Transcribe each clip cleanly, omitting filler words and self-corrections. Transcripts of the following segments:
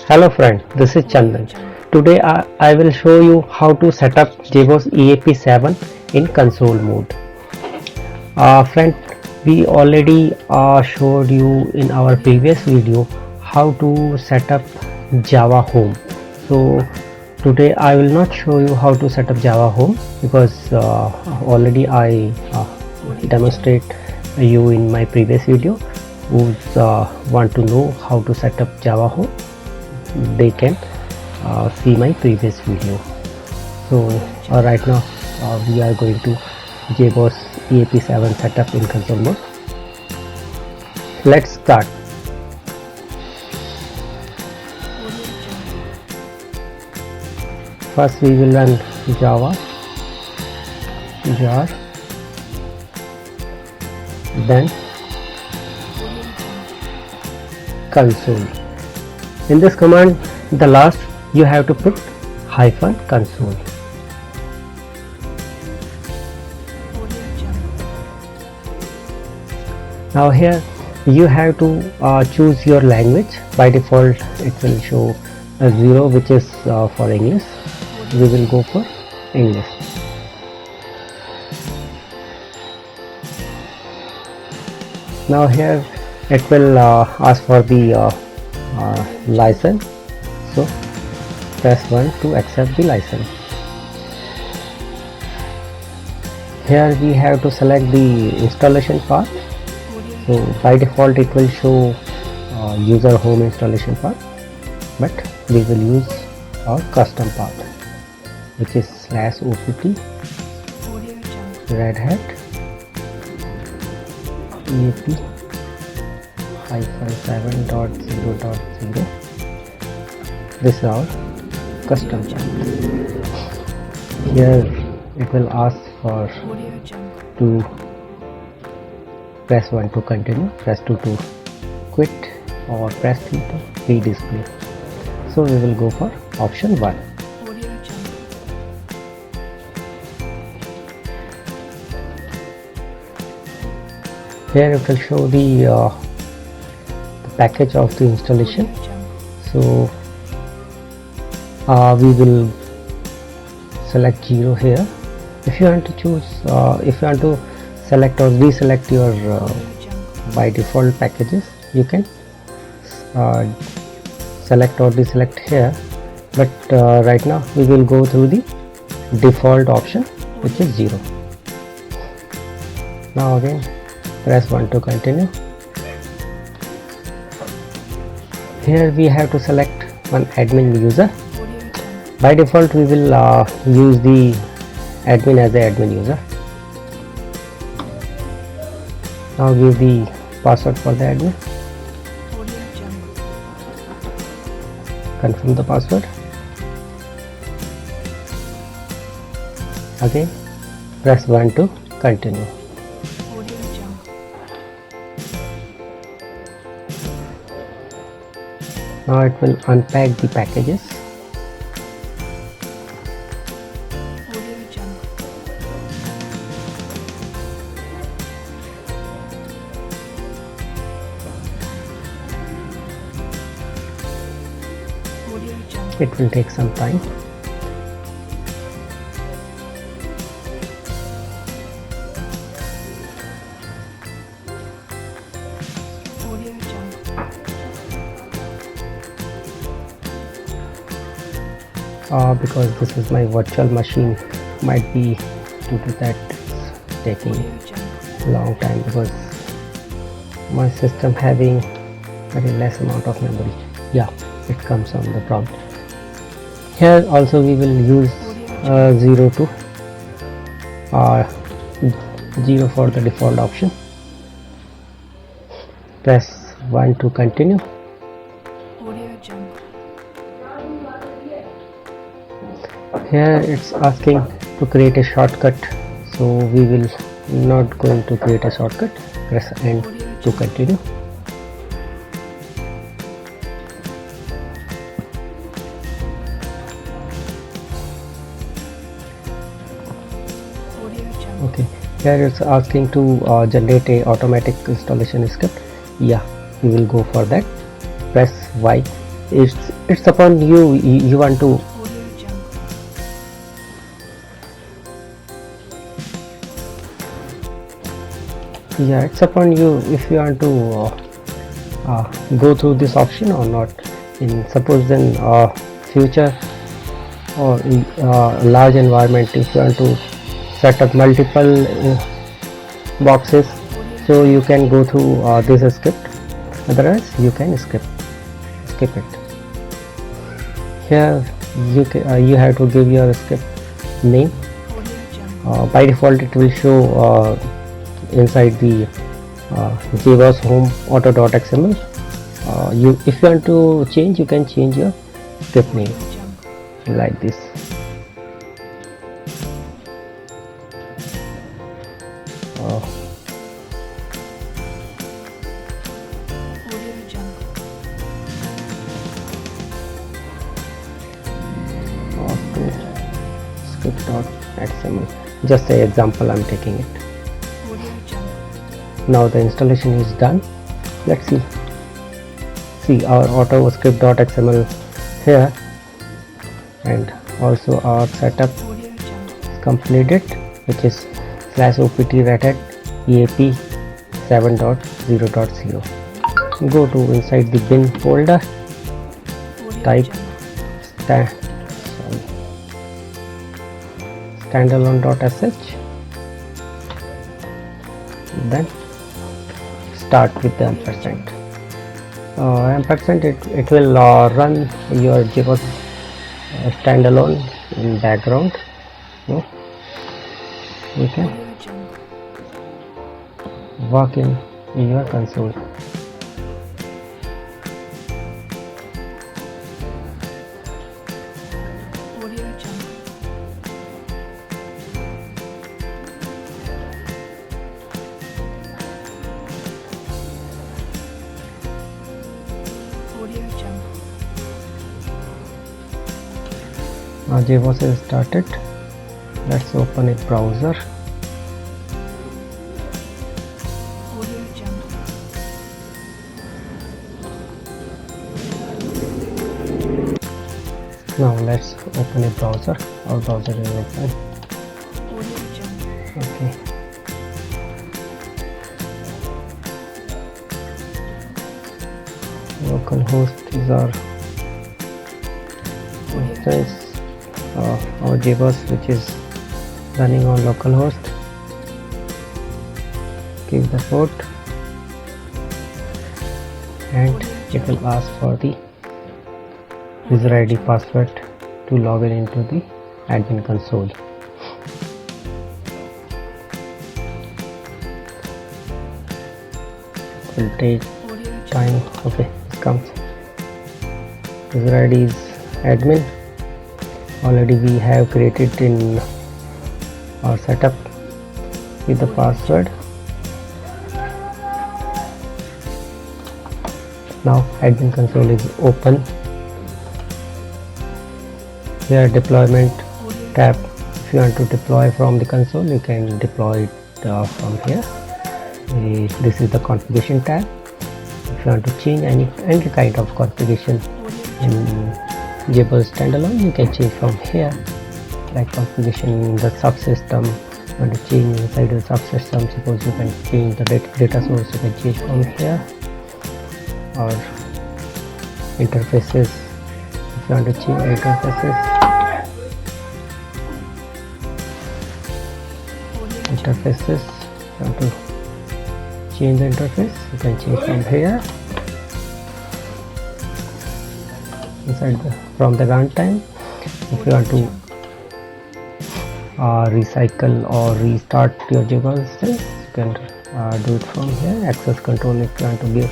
Hello friend, this is Chandan. Today I will show you how to set up JBOSS EAP 7 in console mode. Friend, we already showed you in our previous video how to set up Java Home. So today I will not show you how to set up Java Home because already I demonstrate you in my previous video. Who want to know how to set up Java Home, they can see my previous video. So right now we are going to JBOSS EAP 7 setup in console mode. Let's start. First we will run Java jar, then console. In this command, the last you have to put -console. Now here you have to choose your language. By default it will show a 0, which is for English. We will go for English. Now here it will ask for the license, so press 1 to accept the license. Here we have to select the installation path. So by default it will show user home installation path, but we will use our custom path, which is /opt red hat eap -7.0.0. This is our custom path. Here it will ask for to press 1 to continue, press 2 to quit, or press 3 to redisplay. So we will go for option 1. Here it will show the package of the installation. So we will select 0 here. If you want to choose, if you want to select or deselect your by default packages, you can select or deselect here, but right now we will go through the default option, which is 0. Now again press 1 to continue. Here we have to select one admin user. By default we will use the admin as the admin user. Now give the password for the admin. Confirm the password. Again press 1 to continue. Now it will unpack the packages. It will take some time. Because this is my virtual machine, might be due to that it's taking a long time, because my system having very less amount of memory. Yeah, it comes on the prompt. Here also we will use 0 to 0 for the default option. Press 1 to continue. Here it's asking to create a shortcut, so we will not going to create a shortcut. Press N to continue. Okay, here it's asking to generate a automatic installation script. Yeah, we will go for that. Press Y It's upon you. You want to it's upon you if you want to go through this option or not. In suppose then future or in large environment, if you want to set up multiple boxes, so you can go through this script, otherwise you can skip it. Here you have to give your script name. By default it will show inside the JBOSS home auto.xml. If you want to change, you can change your script name like this. Script.xml. Just an example, I'm taking it. Now the installation is done. Let's see our auto script.xml here, and also our setup is completed, which is /opt red hat eap 7.0.0. go to inside the bin folder, type standalone.sh, then start with the ampersand. It will run your JBOSS standalone in background. You can work in your console. Now JBOSS is started. Let's open a browser. Now let's open a browser. Our browser is open. Okay. Localhost is our instance. Our JBOSS, which is running on localhost. Give the port, and it will ask for the user ID password to log in into the admin console. It will take time. Okay, it comes. User ID is admin. Already we have created in our setup with the password. Now admin console is open. Here deployment tab. If you want to deploy from the console, you can deploy it from here. This is the configuration tab. If you want to change any kind of configuration in JBOSS standalone, you can change from here, like configuration in the subsystem. You want to change inside the subsystem, suppose you can change the data source, you can change from here, or interfaces. If you want to change interfaces, you want to change the interface, you can change from here. Inside from the runtime, if you want to recycle or restart your JBOSS instance, you can do it from here. Access control, if you want to give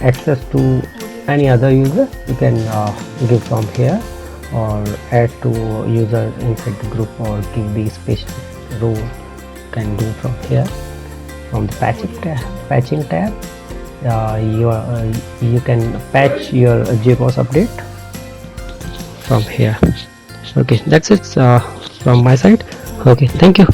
access to any other user, you can give from here, or add to user inside the group, or give the special row, you can do from here. From the patching tab, you can patch your JBOSS update from here. Okay, that's it from my side. Okay, thank you.